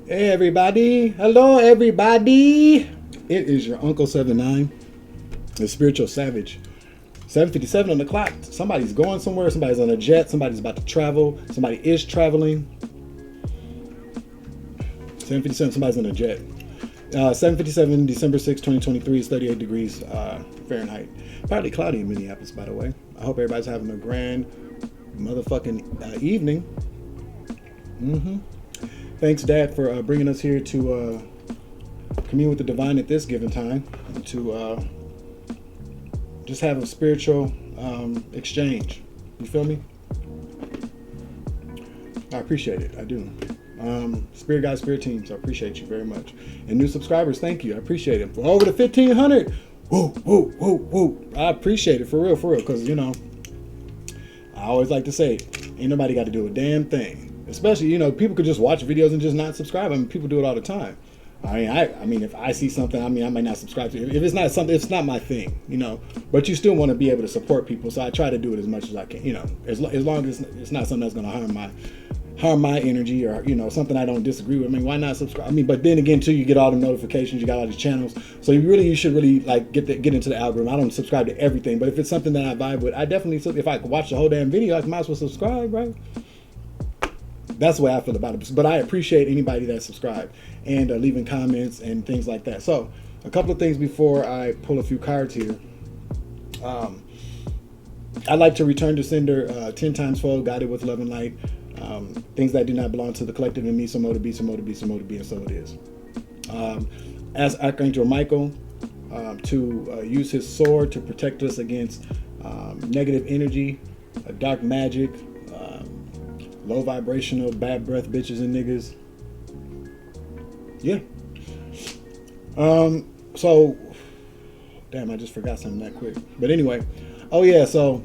Hey everybody, hello everybody. It is your Uncle 79, the spiritual savage. 7:57 on the clock. Somebody's going somewhere, somebody's on a jet, somebody's about to travel, somebody is traveling. 7:57, somebody's on a jet. 7:57, December 6, 2023, is 38 degrees Fahrenheit. Partly cloudy in Minneapolis, by the way. I hope everybody's having a grand motherfucking evening. Thanks, Dad, for bringing us here to commune with the divine at this given time, and to just have a spiritual exchange. You feel me? I appreciate it. I do. Spirit guys, spirit teams, I appreciate you very much. And new subscribers, thank you. I appreciate it. For over to 1,500. Woo, woo, woo, woo. I appreciate it for real, because, you know, I always like to say, ain't nobody got to do a damn thing. Especially, you know, people could just watch videos and just not subscribe. I mean, people do it all the time. I mean, if I see something, I might not subscribe to it. If it's not something, it's not my thing, you know. But you still want to be able to support people, so I try to do it as much as I can, you know. As long as it's not something that's going to harm my energy, or, you know, something I don't disagree with. I mean, why not subscribe? I mean, but then again, too, you get all the notifications, you got all these channels, so you should really like get into the algorithm. I don't subscribe to everything, but if it's something that I vibe with, I definitely. If I could watch the whole damn video, I might as well subscribe, right? That's the way I feel about it. But I appreciate anybody that subscribed and leaving comments and things like that. So a couple of things before I pull a few cards here. I like to return to sender 10 times fold, guided with love and light. Things that do not belong to the collective in me, so to be, so to be, so to be, and so it is. Ask Archangel Michael to use his sword to protect us against negative energy, dark magic, low vibrational, bad breath bitches and niggas. Yeah. So, damn, I just forgot something that quick. But anyway, oh yeah, so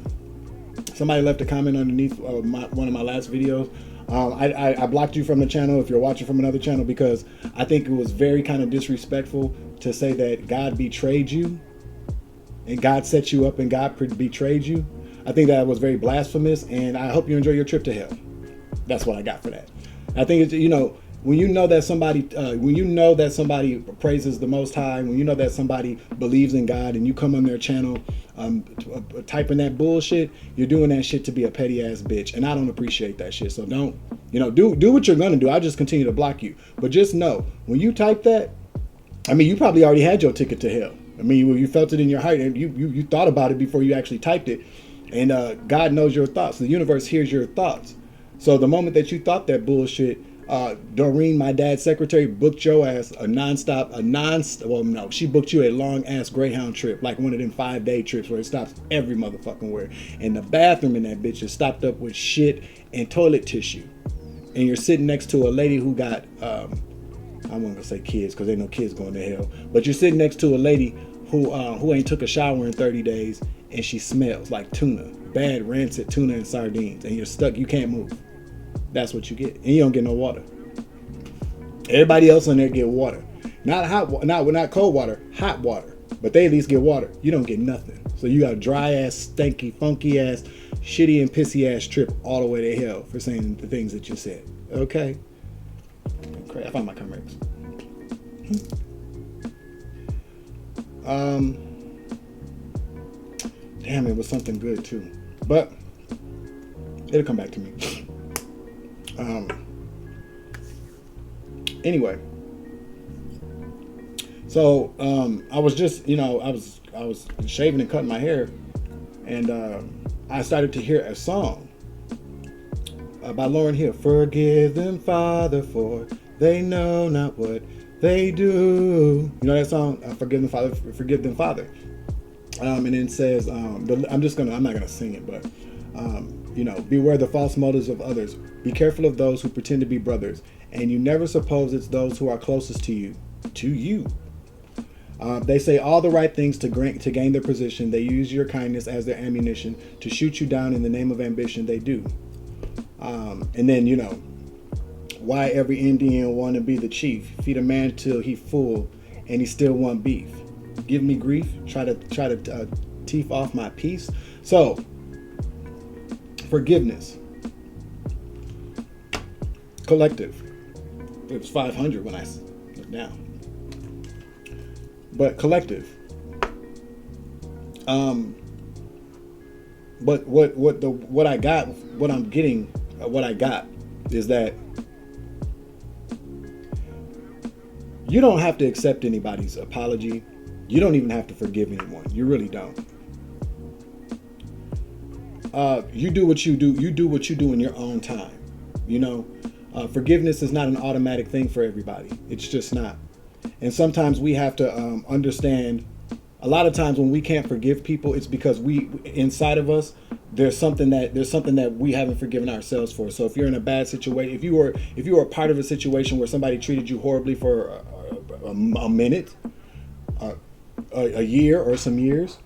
somebody left a comment underneath one of my last videos. I blocked you from the channel if you're watching from another channel, because I think it was very kind of disrespectful to say that God betrayed you and God set you up and God betrayed you. I think that was very blasphemous, and I hope you enjoy your trip to hell. That's what I got for that. I think it's, you know, when you know that somebody praises the Most High, when you know that somebody believes in God, and you come on their channel typing that bullshit, you're doing that shit to be a petty ass bitch, and I don't appreciate that shit. So don't, you know, do what you're gonna do. I'll just continue to block you, but just know when you type that, I mean, you probably already had your ticket to hell. I mean, you felt it in your heart, and you thought about it before you actually typed it, and God knows your thoughts. The universe hears your thoughts. So the moment that you thought that bullshit, Doreen, my dad's secretary, booked your ass she booked you a long ass Greyhound trip, like one of them 5-day trips where it stops every motherfucking where. And the bathroom in that bitch is stopped up with shit and toilet tissue. And you're sitting next to a lady who got, I wasn't gonna say kids because ain't no kids going to hell, but you're sitting next to a lady who ain't took a shower in 30 days, and she smells like tuna, bad rancid tuna and sardines, and you're stuck, you can't move. That's what you get, and you don't get no water. Everybody else on there get water, not cold water, hot water, but they at least get water. You don't get nothing. So you got a dry ass, stanky, funky ass, shitty and pissy ass trip all the way to hell for saying the things that you said. Okay. I found my comics. Damn, it was something good too, but it'll come back to me. Anyway, so I was just, you know, I was shaving and cutting my hair, and I started to hear a song by Lauryn Hill. Forgive them, Father, for they know not what they do. You know that song? Forgive them, Father. Forgive them, Father. And then it says, I'm not gonna sing it, but you know, beware the false motives of others. Be careful of those who pretend to be brothers, and you never suppose it's those who are closest to you. They say all the right things to gain their position. They use your kindness as their ammunition to shoot you down in the name of ambition. They do. And then, you know, why every Indian want to be the chief? Feed a man till he full, and he still want beef. Give me grief. Try to teeth off my peace. So, forgiveness. Collective. it was 500 when I looked down. But collective. But what I got is that you don't have to accept anybody's apology. You don't even have to forgive anyone. You really don't. You do what you do. You do what you do in your own time. Forgiveness is not an automatic thing for everybody. It's just not. And sometimes we have to understand. A lot of times when we can't forgive people, it's because inside of us, there's something that we haven't forgiven ourselves for. So if you're in a bad situation, if you were a part of a situation where somebody treated you horribly for a minute, a year, or some years,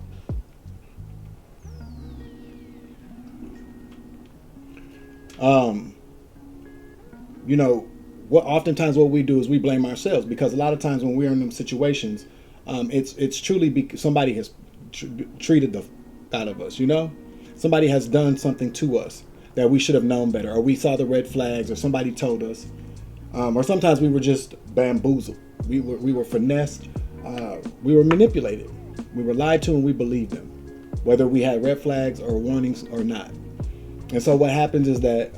oftentimes what we do is we blame ourselves, because a lot of times when we're in them situations, it's truly somebody has treated the out of us. Somebody has done something to us that we should have known better, or we saw the red flags, or somebody told us, or sometimes we were just bamboozled. We were finessed. We were manipulated. We were lied to, and we believed them, whether we had red flags or warnings or not. And so what happens is that,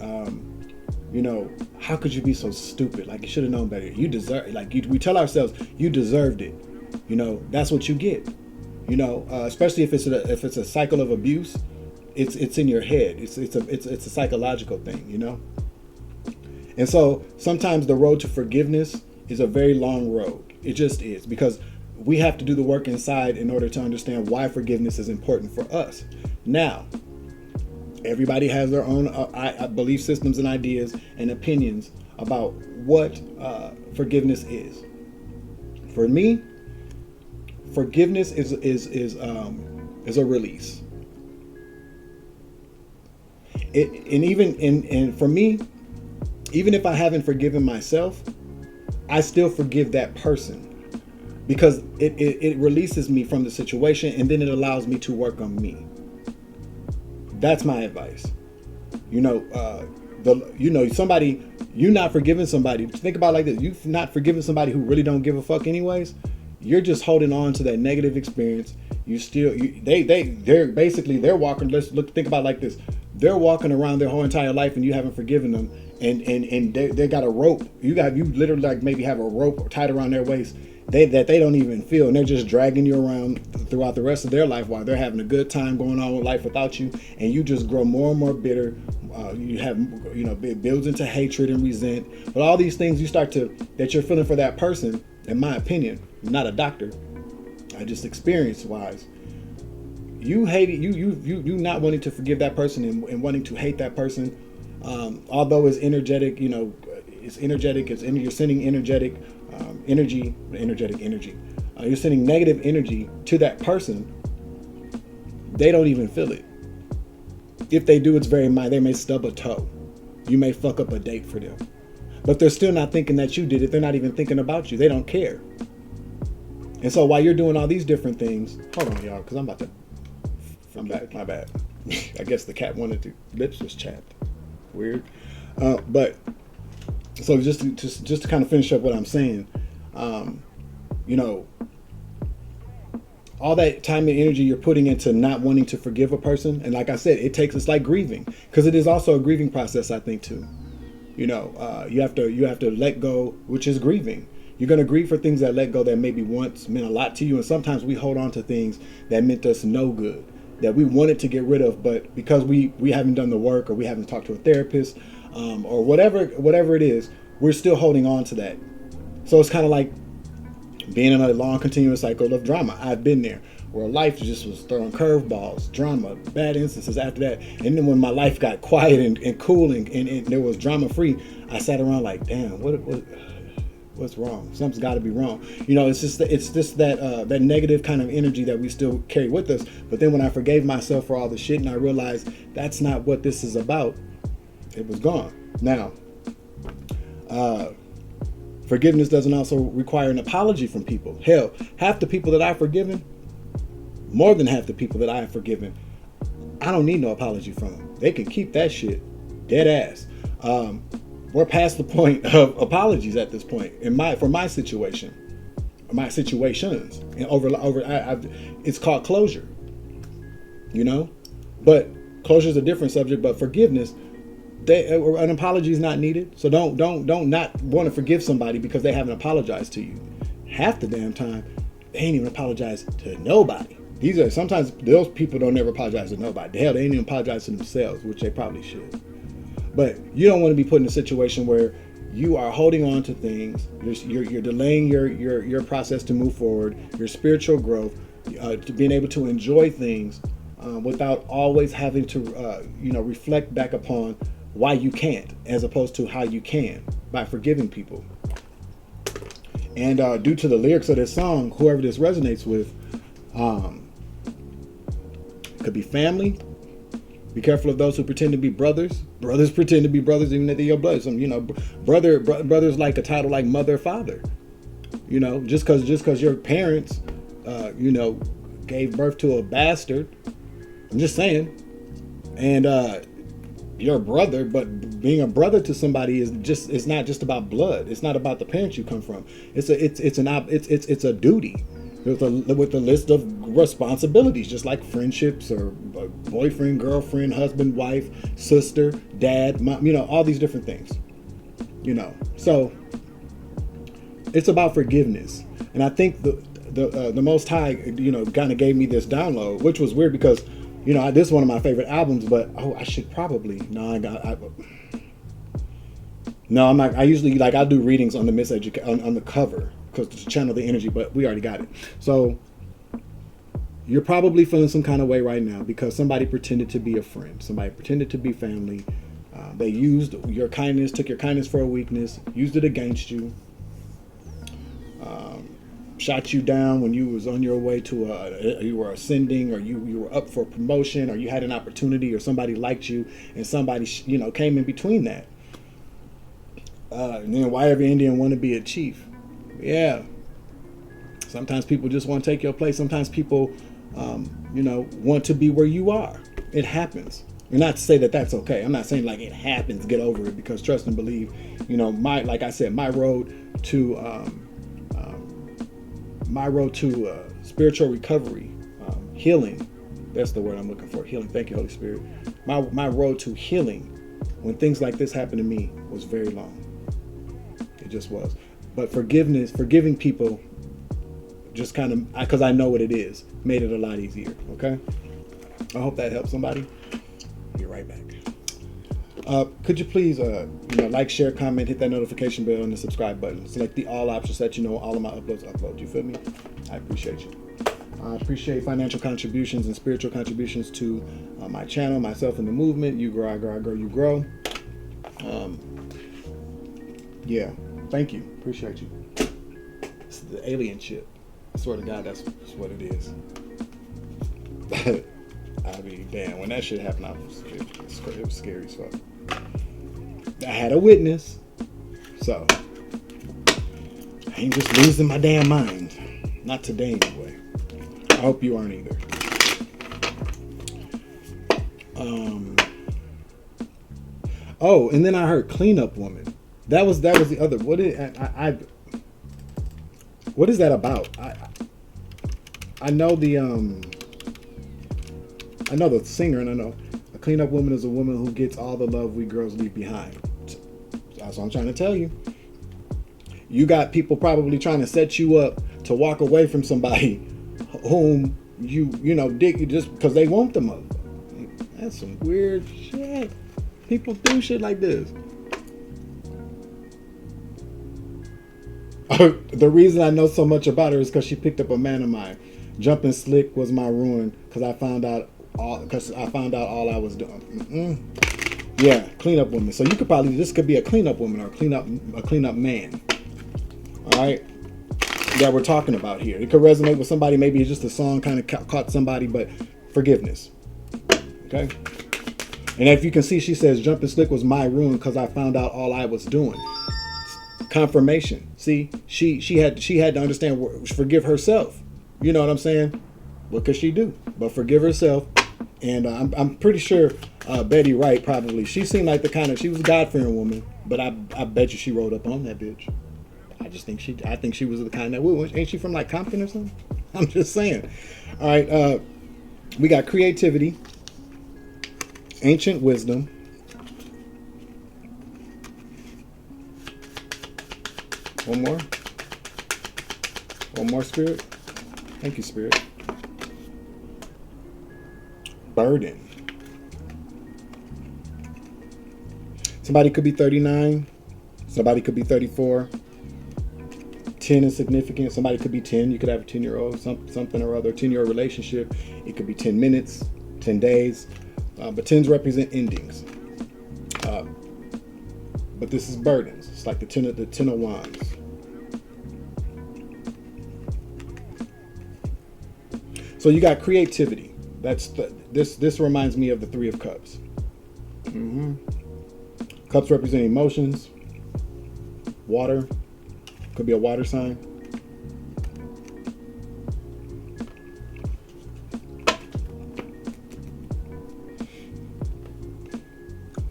how could you be so stupid? Like, you should have known better. You deserve. We tell ourselves, you deserved it. That's what you get. Especially if it's a cycle of abuse, it's in your head. It's a psychological thing. And so sometimes the road to forgiveness is a very long road. It just is, because we have to do the work inside in order to understand why forgiveness is important for us. Now, everybody has their own belief systems and ideas and opinions about what forgiveness is. For me, forgiveness is a release. And for me, even if I haven't forgiven myself, I still forgive that person, because it releases me from the situation, and then it allows me to work on me. That's my advice. Somebody, you not forgiving somebody. Think about it like this: you not forgiving somebody who really don't give a fuck anyways. You're just holding on to that negative experience. They're walking. Think about it like this: they're walking around their whole entire life, and you haven't forgiven them, and they got a rope. You literally like maybe have a rope tied around their waist that they don't even feel, and they're just dragging you around throughout the rest of their life while they're having a good time going on with life without you, and you just grow more and more bitter. It builds into hatred and resent. But all these things that you're feeling for that person, in my opinion, I'm not a doctor, I just experience wise. You hate it. You not wanting to forgive that person and wanting to hate that person, although it's energetic. It's energetic. You're sending energetic energy. You're sending negative energy to that person. They don't even feel it. If they do, it's very minor. They may stub a toe. You may fuck up a date for them. But they're still not thinking that you did it. They're not even thinking about you. They don't care. And so while you're doing all these different things, hold on, y'all, because I'm back. My bad. I guess the cat wanted to. Lips was chapped. Weird. But so just to kind of finish up what I'm saying, all that time and energy you're putting into not wanting to forgive a person, and like I said, it's like grieving, because it is also a grieving process, I think, too. You have to let go, which is grieving. You're going to grieve for things that let go that maybe once meant a lot to you, and sometimes we hold on to things that meant us no good, that we wanted to get rid of, but because we haven't done the work, or we haven't talked to a therapist, or whatever it is, we're still holding on to that. So it's kind of like being in a long continuous cycle of drama. I've been there, where life just was throwing curveballs, drama, bad instances after that. And then when my life got quiet and cool and there was drama free, I sat around like, damn, what's wrong? Something's got to be wrong. It's just that negative kind of energy that we still carry with us. But then when I forgave myself for all the shit and I realized that's not what this is about, it was gone. Now, forgiveness doesn't also require an apology from people. Hell, half the people that I've forgiven, more than half the people that I have forgiven, I don't need no apology from them. They can keep that shit dead ass. we're past the point of apologies at this point. For my situation, my situations, and it's called closure. You know, but closure is a different subject. But forgiveness, an apology is not needed. So don't not want to forgive somebody because they haven't apologized to you. Half the damn time, they ain't even apologize to nobody. Sometimes those people don't ever apologize to nobody. Hell, they ain't even apologize to themselves, which they probably should. But you don't want to be put in a situation where you are holding on to things. You're delaying your process to move forward, your spiritual growth, to being able to enjoy things without always having to reflect back upon why you can't, as opposed to how you can by forgiving people. And due to the lyrics of this song, whoever this resonates with, could be family. Be careful of those who pretend to be brothers. Brothers pretend to be brothers even if they're your blood. Brothers like a title like mother, father. Just because your parents, gave birth to a bastard. I'm just saying. And you're a brother, but being a brother to somebody it's not just about blood. It's not about the parents you come from. It's a duty. With a list of responsibilities, just like friendships or boyfriend, girlfriend, husband, wife, sister, dad, mom, all these different things. So it's about forgiveness. And I think the Most High, kind of gave me this download, which was weird because, this is one of my favorite albums, but I should probably, I'm not. I usually I'll do readings on the on the cover, because to channel the energy, but we already got it. So you're probably feeling some kind of way right now because somebody pretended to be a friend. Somebody pretended to be family. They used your kindness, took your kindness for a weakness, used it against you, shot you down when you was on your way to you were ascending, or you were up for promotion, or you had an opportunity, or somebody liked you, and somebody came in between that. And then why every Indian want to be a chief? Yeah. Sometimes people just want to take your place. Sometimes people, want to be where you are. It happens. And not to say that that's okay. I'm not saying it happens, get over it, because trust and believe, like I said, my road to spiritual recovery, healing. That's the word I'm looking for. Healing. Thank you, Holy Spirit. My road to healing, when things like this happened to me, was very long. It just was. But forgiving people, just kind of, because I know what it is, made it a lot easier. Okay? I hope that helps somebody. Be right back. Could you please, like, share, comment, hit that notification bell and the subscribe button. Select the all option so that you know all of my uploads. You feel me? I appreciate you. I appreciate financial contributions and spiritual contributions to my channel, myself, and the movement. You grow, I grow, I grow, you grow. Yeah. Thank you. Appreciate you. It's the alien shit. I swear to God, that's what it is. I mean, damn, when that shit happened, it was scary as fuck. I had a witness, so I ain't just losing my damn mind. Not today, anyway. I hope you aren't either. Oh, and then I heard cleanup woman. That was the other. What is that about? I know the singer, and I know a cleanup woman is a woman who gets all the love we girls leave behind. That's what I'm trying to tell you. You got people probably trying to set you up to walk away from somebody whom you dig just because they want the mother. That's some weird shit. People do shit like this. The reason I know so much about her is because she picked up a man of mine. Jumping slick was my ruin because I found out all I was doing. Yeah, cleanup woman. So you could probably, this could be a cleanup woman or a cleanup man. All right, that we're talking about here. It could resonate with somebody. Maybe it's just a song kind of caught somebody, but forgiveness. Okay. And if you can see, she says, jumping slick was my ruin because I found out all I was doing. Confirmation. See, she had to understand, forgive herself. You know what I'm saying? What could she do but forgive herself And I'm pretty sure Betty Wright probably, she seemed like the kind of, she was a God-fearing woman, but I bet you she rolled up on that bitch. I think she was the kind that would. Ain't she from like Compton or something? I'm just saying. All right, we got creativity, ancient wisdom, one more, Spirit. Thank you, Spirit. Burden. Somebody could be 39. Somebody could be 34. 10 is significant. Somebody could be 10. You could have a 10-year-old, something or other, 10-year relationship. It could be 10 minutes, 10 days. But 10s represent endings. But this is burdens. It's like the 10 of wands. So you got creativity. This reminds me of the 3 of Cups. Cups represent emotions. Water. Could be a water sign.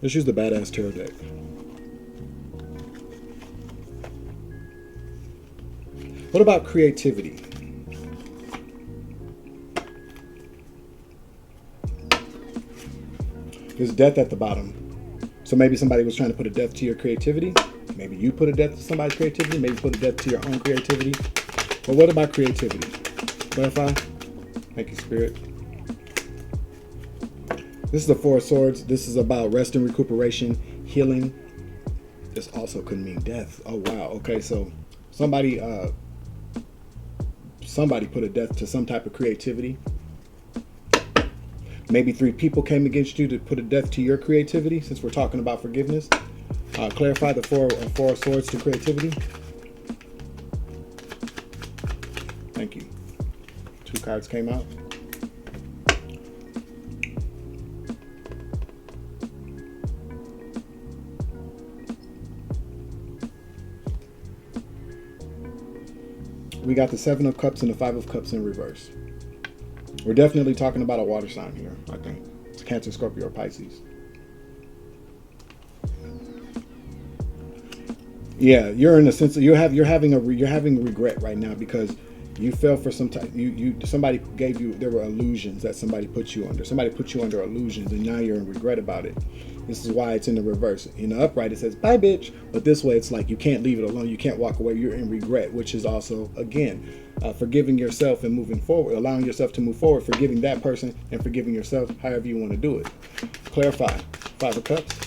Let's use the Badass Tarot deck. What about creativity? There's death at the bottom. So maybe somebody was trying to put a death to your creativity. Maybe you put a death to somebody's creativity. Maybe put a death to your own creativity. But what about creativity? Clarify. Thank you, Spirit. This is the 4 of Swords. This is about rest and recuperation, healing. This also could mean death. Oh, wow. Okay, so somebody put a death to some type of creativity. Maybe 3 people came against you to put a death to your creativity, since we're talking about forgiveness. Clarify the 4 of Swords to creativity. Thank you. 2 cards came out. We got the 7 of Cups and the 5 of Cups in reverse. We're definitely talking about a water sign here, I think. It's Cancer, Scorpio, or Pisces. Yeah, you're in a sense of you're having regret right now because you fell for some type. Somebody gave you, there were illusions that somebody put you under. Somebody put you under illusions, and now you're in regret about it. This is why it's in the reverse. In the upright, it says bye, bitch. But this way, it's like you can't leave it alone. You can't walk away. You're in regret, which is also again forgiving yourself and moving forward, allowing yourself to move forward, forgiving that person and forgiving yourself, however you want to do it. Clarify. 5 of Cups.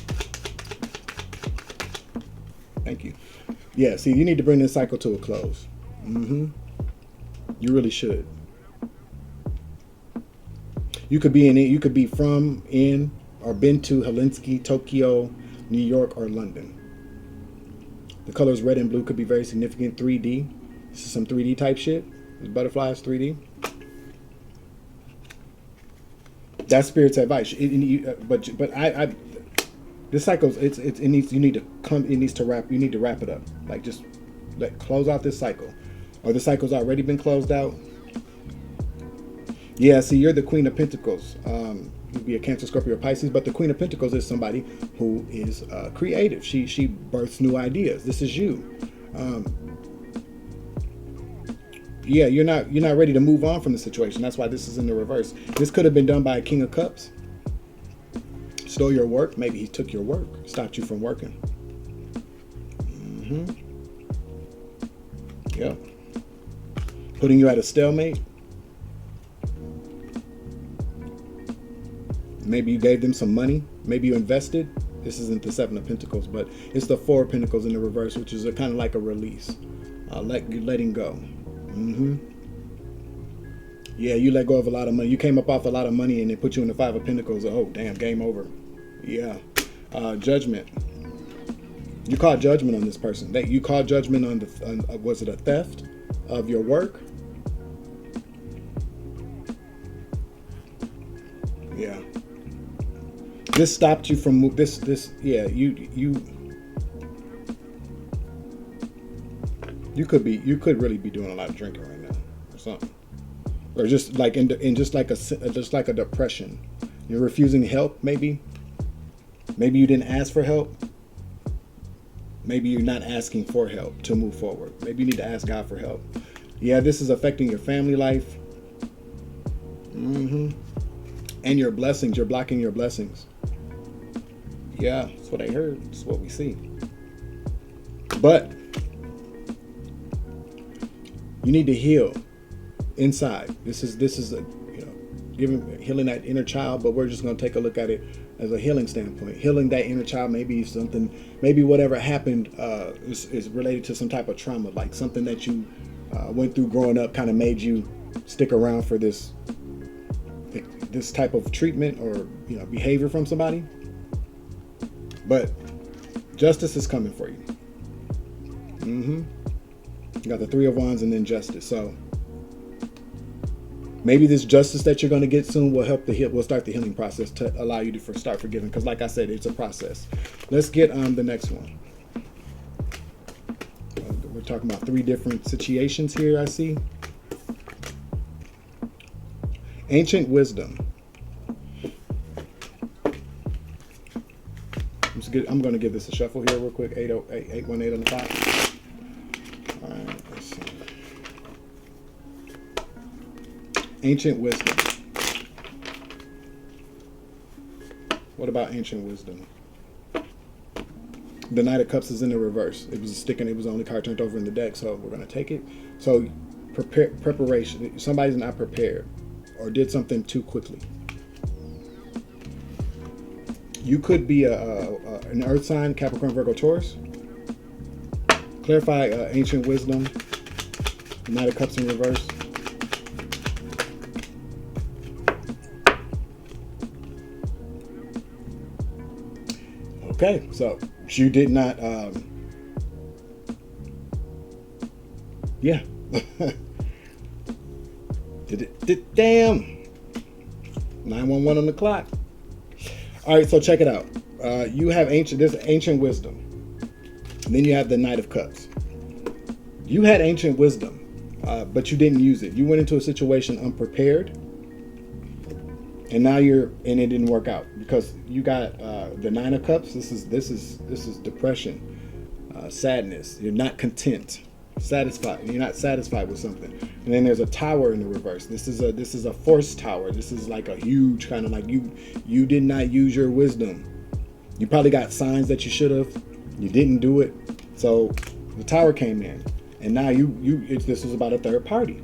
Thank you. Yeah, see, you need to bring this cycle to a close. You really should. You could be in it. You could be from, in, or been to Helsinki, Tokyo, New York, or London. The colors red and blue could be very significant. 3D. This is some 3D type shit. This butterfly is 3D. That's Spirit's advice. But I this cycle, it needs, you need to come, it needs to wrap, you need to wrap it up. Like just close out this cycle. Or the cycle's already been closed out. Yeah, see, you're the Queen of Pentacles. You'd be a Cancer, Scorpio, or Pisces, but the Queen of Pentacles is somebody who is creative. She births new ideas. This is you. Yeah, you're not ready to move on from the situation. That's why this is in the reverse. This could have been done by a King of Cups. Stole your work. Maybe he took your work, stopped you from working. Yeah. Putting you at a stalemate. Maybe you gave them some money. Maybe you invested. This isn't the 7 of Pentacles, but it's the 4 of Pentacles in the reverse, which is a kind of like a release, letting go. Yeah, you let go of a lot of money. You came up off a lot of money, and they put you in the 5 of Pentacles. Oh, damn, game over. Yeah, judgment. You called judgment on this person. You called judgment on was it a theft of your work? Yeah. This stopped you from this. Yeah, you could really be doing a lot of drinking right now or something. or just like in just like a depression. You're refusing help, maybe. Maybe you didn't ask for help. Maybe you're not asking for help to move forward. Maybe you need to ask God for help. Yeah, this is affecting your family life. And your blessings. You're blocking your blessings. Yeah, that's what I heard. That's what we see. But you need to heal inside. This is a, healing that inner child, but we're just going to take a look at it as a healing standpoint. Healing that inner child, maybe whatever happened is related to some type of trauma, like something that you went through growing up kind of made you stick around for this type of treatment or behavior from somebody. But justice is coming for you. You got the Three of Wands and then justice. So maybe this justice that you're going to get soon will help will start the healing process to allow you to start forgiving. Because like I said, it's a process. Let's get the next one. We're talking about 3 different situations here, I see. Ancient wisdom. I'm going to give this a shuffle here real quick. 818 on the top. All right, let's see. Ancient wisdom. What about ancient wisdom? The Knight of Cups is in the reverse. It was sticking. It was the only card turned over in the deck, so we're going to take it. So preparation. Somebody's not prepared or did something too quickly. You could be an earth sign, Capricorn, Virgo, Taurus. Clarify ancient wisdom. The Knight of Cups in reverse. Okay, so you did not. Yeah. Damn. 911 on the clock. All right, so check it out. You have ancient wisdom. And then you have the Knight of Cups. You had ancient wisdom, but you didn't use it. You went into a situation unprepared, and now it didn't work out because you got the Nine of Cups. This is depression, sadness. You're not content, satisfied. You're not satisfied with something. And then there's a Tower in the reverse. This is a forced tower. This is like a huge kind of like you did not use your wisdom. You probably got signs that you should have. You didn't do it. So the Tower came in, and now this was about a third party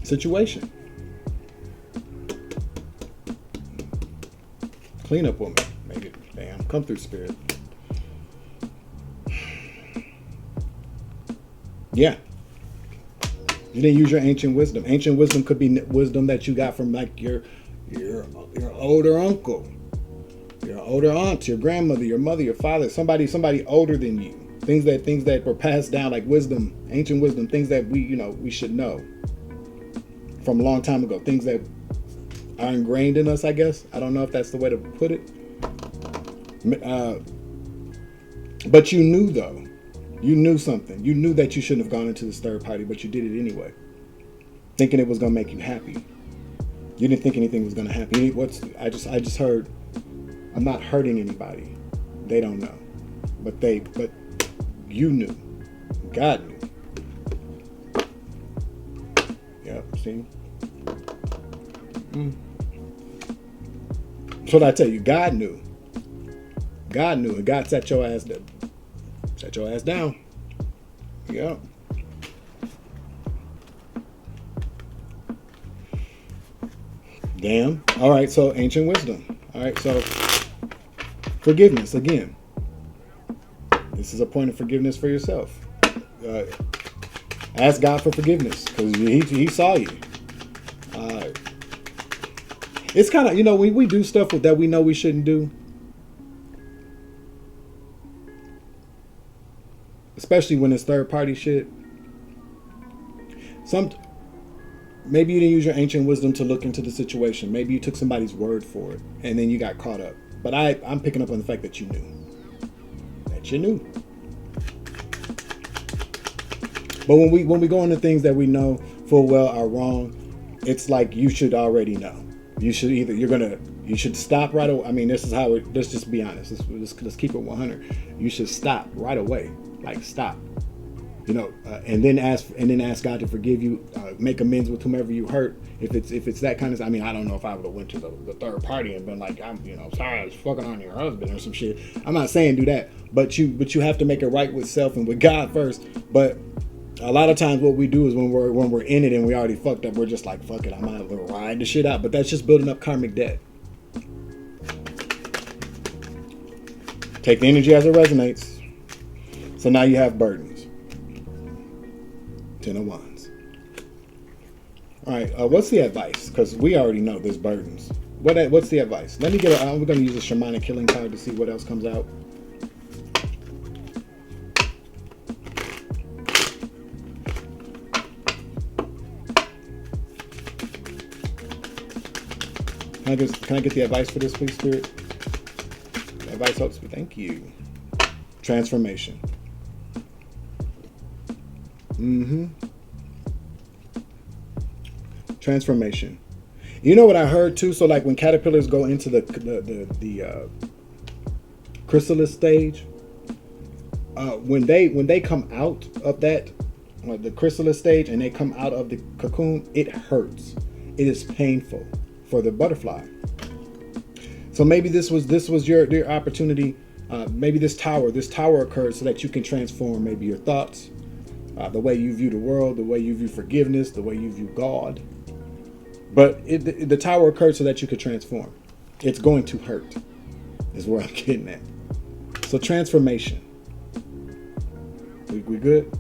situation. Clean up woman. Make it. Damn. Come through, Spirit. Yeah. You didn't use your ancient wisdom. Ancient wisdom could be wisdom that you got from like your older uncle, your older aunt, your grandmother, your mother, your father, somebody older than you. Things that were passed down, like wisdom, ancient wisdom, things that we should know from a long time ago. Things that are ingrained in us, I guess. I don't know if that's the way to put it. But you knew though. You knew something. You knew that you shouldn't have gone into this third party, but you did it anyway, thinking it was gonna make you happy. You didn't think anything was gonna happen. I just heard, I'm not hurting anybody. They don't know, but you knew. God knew. Yep. See. So what I tell you, God knew. God knew, and God set your ass down. Set your ass down. Yep. Damn. All right, so ancient wisdom. All right, so forgiveness again. This is a point of forgiveness for yourself. Ask God for forgiveness because he saw you. It's kind of, when we do stuff that we know we shouldn't do, especially when it's third party shit. Maybe you didn't use your ancient wisdom to look into the situation. Maybe you took somebody's word for it and then you got caught up. But I'm picking up on the fact that you knew. That you knew. But when we go into things that we know full well are wrong, it's like you should already know. You should either you should stop right away. I mean, this is how it. Let's just be honest. Let's keep it 100. You should stop right away. Like stop. And then ask God to forgive you, make amends with whomever you hurt. If it's that kind of, I mean, I don't know if I would have went to the third party and been like, I'm sorry, I was fucking on your husband or some shit. I'm not saying do that, but you have to make it right with self and with God first. But a lot of times what we do is when we're in it and we already fucked up, we're just like, fuck it, I might as well ride the shit out. But that's just building up karmic debt. Take the energy as it resonates. So now you have burdens. 10 of Wands. All right, what's the advice? Because we already know there's burdens. What's the advice? Let me get we're going to use a shamanic killing card to see what else comes out. Can I get the advice for this, please, Spirit? The advice helps me. Thank you. Transformation. Transformation. You know what I heard too? So like when caterpillars go into the chrysalis stage, when they come out of that the chrysalis stage and they come out of the cocoon, it hurts. It is painful for the butterfly. So maybe this was your opportunity. Maybe this tower occurred so that you can transform maybe your thoughts, the way you view the world, the way you view forgiveness, the way you view God. But the tower occurred so that you could transform. It's going to hurt, is where I'm getting at. So transformation. We good?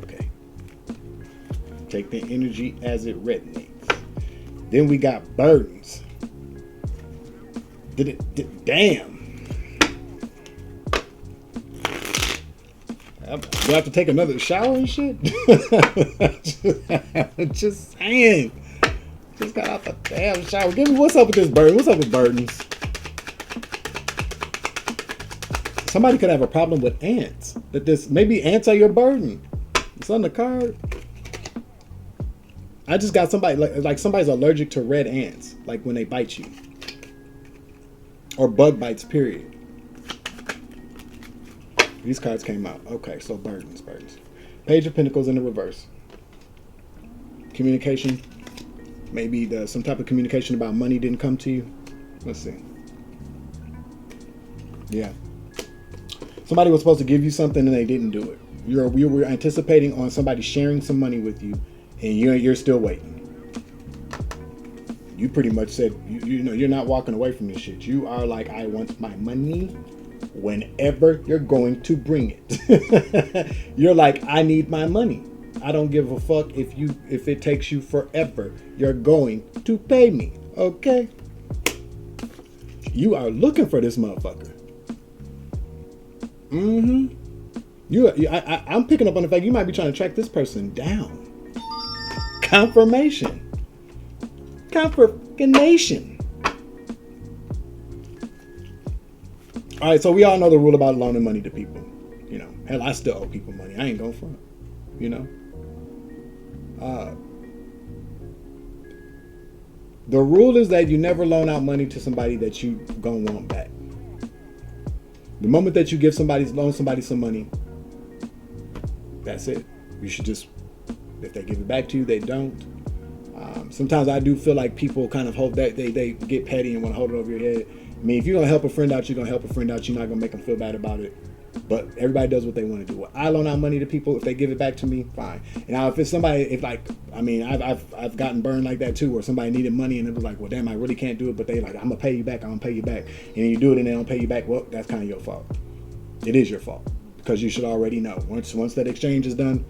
Okay. Take the energy as it resonates. Then we got burdens. Damn. Do I have to take another shower and shit? Just saying. Just got out the damn shower. Give me what's up with this burden? What's up with burdens? Somebody could have a problem with ants. Maybe ants are your burden. It's on the card. I just got somebody like somebody's allergic to red ants, like when they bite you. Or bug bites, period. These cards came out. Okay, so burdens. Page of Pentacles in the reverse. Communication. Maybe some type of communication about money didn't come to you. Let's see. Yeah. Somebody was supposed to give you something and they didn't do it. You were anticipating on somebody sharing some money with you, and you're still waiting. You pretty much said, you're not walking away from this shit. You are like, I want my money whenever you're going to bring it. You're like, I need my money. I don't give a fuck if it takes you forever. You're going to pay me, okay? You are looking for this motherfucker. I'm picking up on the fact you might be trying to track this person down. Confirmation. All right, so we all know the rule about loaning money to people. Hell, I still owe people money. I ain't going front. The rule is that you never loan out money to somebody that you gonna want back. The moment that you loan somebody some money, that's it. You should just, if they give it back to you, they don't. Sometimes I do feel like people kind of hold that they get petty and want to hold it over your head. I mean, if you're gonna help a friend out, you're gonna help a friend out. You're not gonna make them feel bad about it. But everybody does what they want to do. I loan out money to people. If they give it back to me, fine. Now, if it's somebody, I've gotten burned like that too, where somebody needed money and it was like, well, damn, I really can't do it. But they like, I'm gonna pay you back. And you do it and they don't pay you back. Well, that's kind of your fault. It is your fault because you should already know. Once that exchange is done,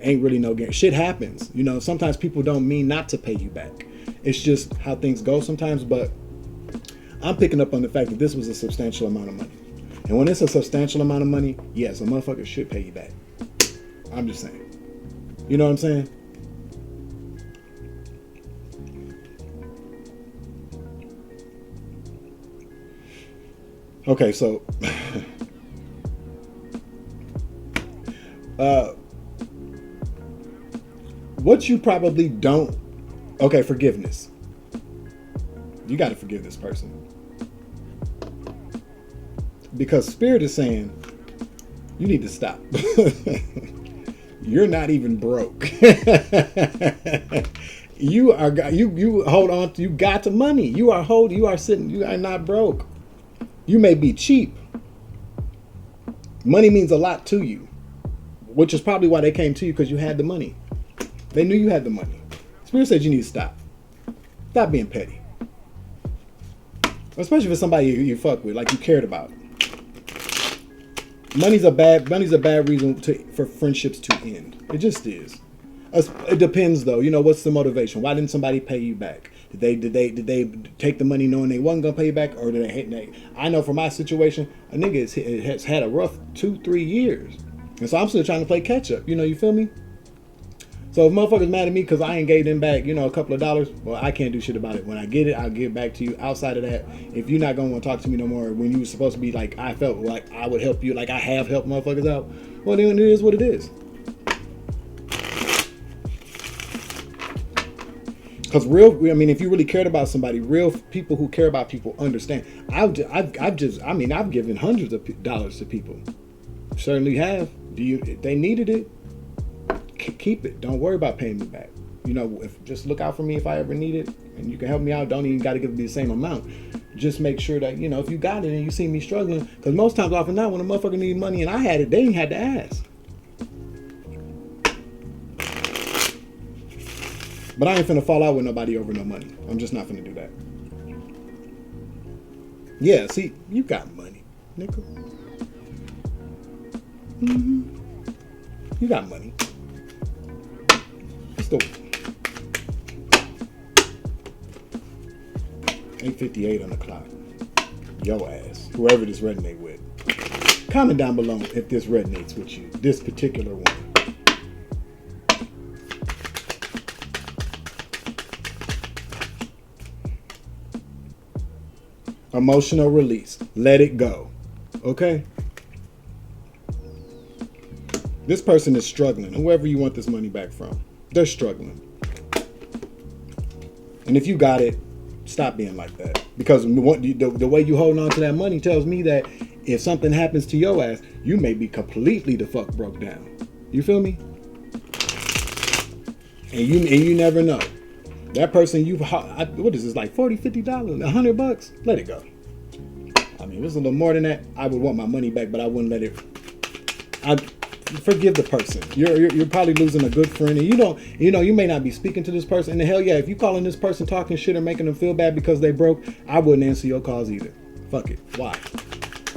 ain't really no guarantee. Shit happens. Sometimes people don't mean not to pay you back. It's just how things go sometimes. But I'm picking up on the fact that this was a substantial amount of money. And when it's a substantial amount of money, yes, a motherfucker should pay you back. I'm just saying. You know what I'm saying? Okay, so What you probably don't. Okay, forgiveness. You got to forgive this person. Because Spirit is saying, you need to stop. You're not even broke. You hold on to, you got the money. You are not broke. You may be cheap. Money means a lot to you, which is probably why they came to you, because you had the money. They knew you had the money. Spirit said you need to stop. Stop being petty. Especially if it's somebody you fuck with, like you cared about. Money's a bad reason for friendships to end. It just is. It depends though. You know, what's the motivation? Why didn't somebody pay you back? Did they take the money knowing they wasn't gonna pay you back, or did they hate? I know for my situation, a nigga has had a rough 2-3 years, and so I'm still trying to play catch up. You know, you feel me? So if motherfuckers mad at me because I ain't gave them back, you know, a couple of dollars, well, I can't do shit about it. When I get it, I'll give it back to you. Outside of that, if you're not gonna want to talk to me no more, when you were supposed to be like, I felt like I would help you, like I have helped motherfuckers out, well, then it is what it is. Because if you really cared about somebody, real people who care about people understand. I've given hundreds of dollars to people. Certainly have. If they needed it, keep it. Don't worry about paying me back. You know, just look out for me if I ever need it, and you can help me out. Don't even got to give me the same amount. Just make sure that, you know, if you got it and you see me struggling, because most times, often not, when a motherfucker need money and I had it, they ain't had to ask. But I ain't finna fall out with nobody over no money. I'm just not finna do that. Yeah, see, you got money, nigga. You got money. Let's go. 8:58 on the clock. Yo ass. Whoever this resonate with. Comment down below if this resonates with you. This particular one. Emotional release. Let it go. Okay? This person is struggling. Whoever you want this money back from, they're struggling. And if you got it, stop being like that. Because the way you hold on to that money tells me that if something happens to your ass, you may be completely the fuck broke down. You feel me? And you never know. That person what is this, like $40, $50, $100? Let it go. I mean, if it's a little more than that, I would want my money back, but I wouldn't let it. Forgive the person. You're probably losing a good friend, and you may not be speaking to this person. And the hell yeah, if you calling this person talking shit or making them feel bad because they broke, I wouldn't answer your calls either. Fuck it. Why?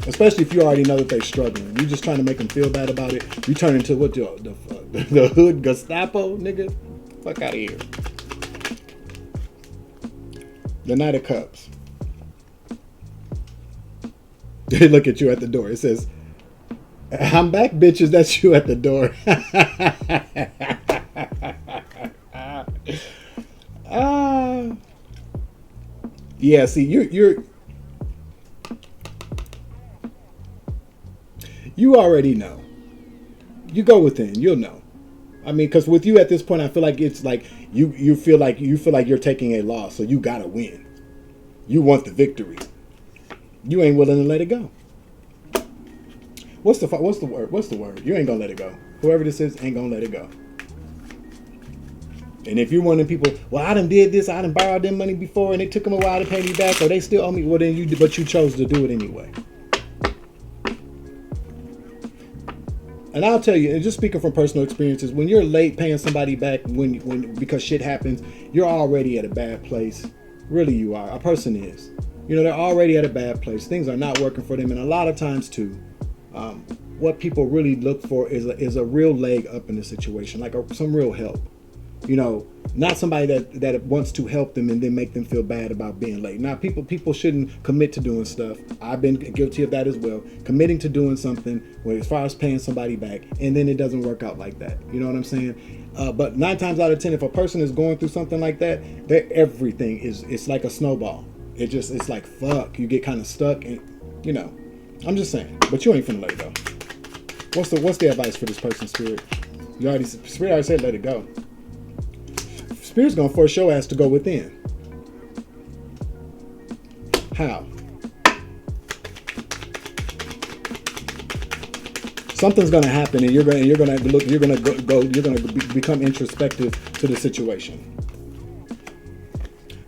Especially if you already know that they're struggling. You just trying to make them feel bad about it. You turn into what the hood Gestapo, nigga. Fuck out of here. The Knight of Cups. They look at you at the door. It says, I'm back, bitches. That's you at the door. Yeah, see, you already know. You go within, you'll know. I mean, because with you at this point, I feel like it's like you feel like you're taking a loss, so you gotta win. You want the victory. You ain't willing to let it go. What's the word? You ain't gonna let it go. Whoever this is ain't gonna let it go. And if you're one of the people, well, I done did this, I done borrowed them money before, and it took them a while to pay me back, or they still owe me. Well, then you chose to do it anyway. And I'll tell you, and just speaking from personal experiences, when you're late paying somebody back because shit happens, you're already at a bad place. Really, you are. A person is. You know, they're already at a bad place. Things are not working for them, and a lot of times too, what people really look for is a real leg up in the situation, like some real help. You know, not somebody that wants to help them and then make them feel bad about being late. Now, people shouldn't commit to doing stuff. I've been guilty of that as well. Committing to doing something, as far as paying somebody back, and then it doesn't work out like that. You know what I'm saying? But 9 times out of 10, if a person is going through something like that, everything it's like a snowball. It's like, fuck, you get kind of stuck, and you know, I'm just saying. But you ain't finna let it go. What's the advice for this person, Spirit? Spirit already said let it go. Spirit's gonna force your ass to go within. How? Something's gonna happen, and you're gonna become introspective to the situation.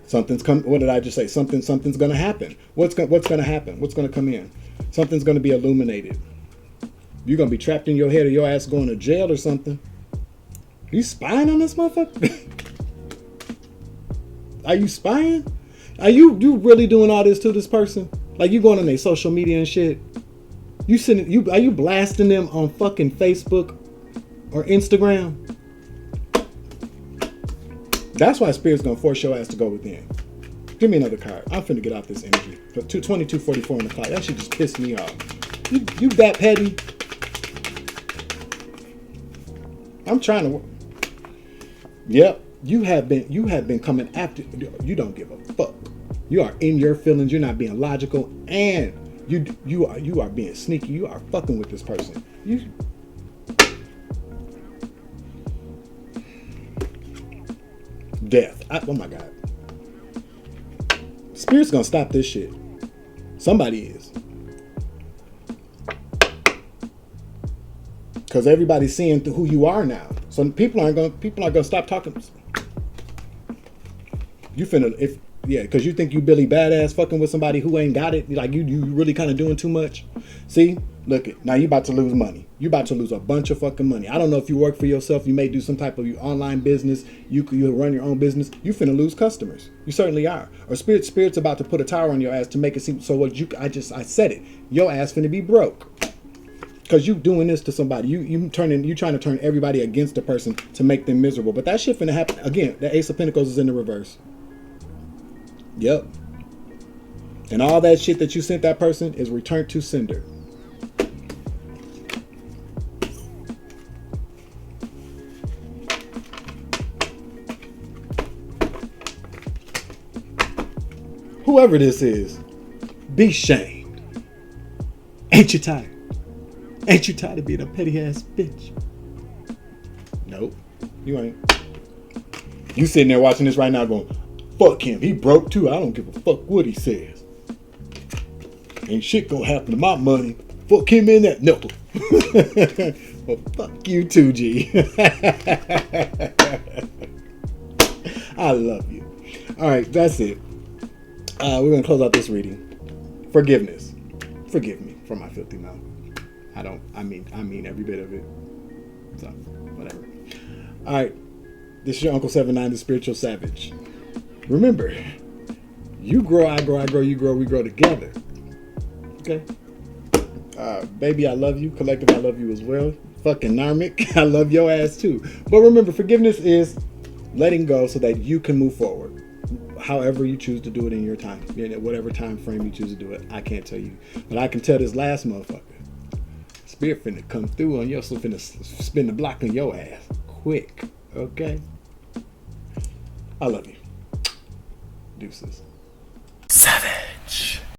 What did I just say? Something's gonna happen. What's gonna happen? What's gonna come in? Something's gonna be illuminated. You're gonna be trapped in your head, or your ass going to jail or something. Are you spying on this motherfucker? Are you spying? Are you really doing all this to this person? Like, you going on their social media and shit? Are you blasting them on fucking Facebook or Instagram? That's why Spirit's gonna force your ass to go within. Give me another card. I'm finna get off this energy. 22:44 on the clock. That shit just pissed me off. You that petty? I'm trying to work. Yep. You have been coming after. You don't give a fuck. You are in your feelings. You're not being logical, and you are being sneaky. You are fucking with this person. Death. Oh my God. Spirit's gonna stop this shit. Somebody is. Because everybody's seeing who you are now. So people aren't gonna stop talking. You finna, because you think you Billy Badass fucking with somebody who ain't got it. Like, you really kind of doing too much. See, look it. Now you about to lose money. You about to lose a bunch of fucking money. I don't know if you work for yourself. You may do some type of online business. You run your own business. You finna lose customers. You certainly are. Or Spirit's about to put a tower on your ass to make it seem. So I said it. Your ass finna be broke. Because you doing this to somebody. You trying to turn everybody against the person to make them miserable. But that shit finna happen. Again, the Ace of Pentacles is in the reverse. Yep. And all that shit that you sent that person is returned to sender. Whoever this is, be shamed. Ain't you tired? Ain't you tired of being a petty ass bitch? Nope. You ain't. You sitting there watching this right now going, fuck him. He broke too. I don't give a fuck what he says. Ain't shit gonna happen to my money. Fuck him in that. No. Well, fuck you too, G. I love you. All right, that's it. We're gonna close out this reading. Forgiveness. Forgive me for my filthy mouth. I mean every bit of it. So, whatever. All right. This is your Uncle 79, the Spiritual Savage. Remember, you grow, I grow, you grow, we grow together. Okay? Baby, I love you. Collective, I love you as well. Fucking Narmic, I love your ass too. But remember, forgiveness is letting go so that you can move forward. However you choose to do it in your time. Whatever time frame you choose to do it. I can't tell you. But I can tell this last motherfucker. Spirit finna come through on you. So finna spin the block on your ass. Quick. Okay? I love you. Deuces. 7.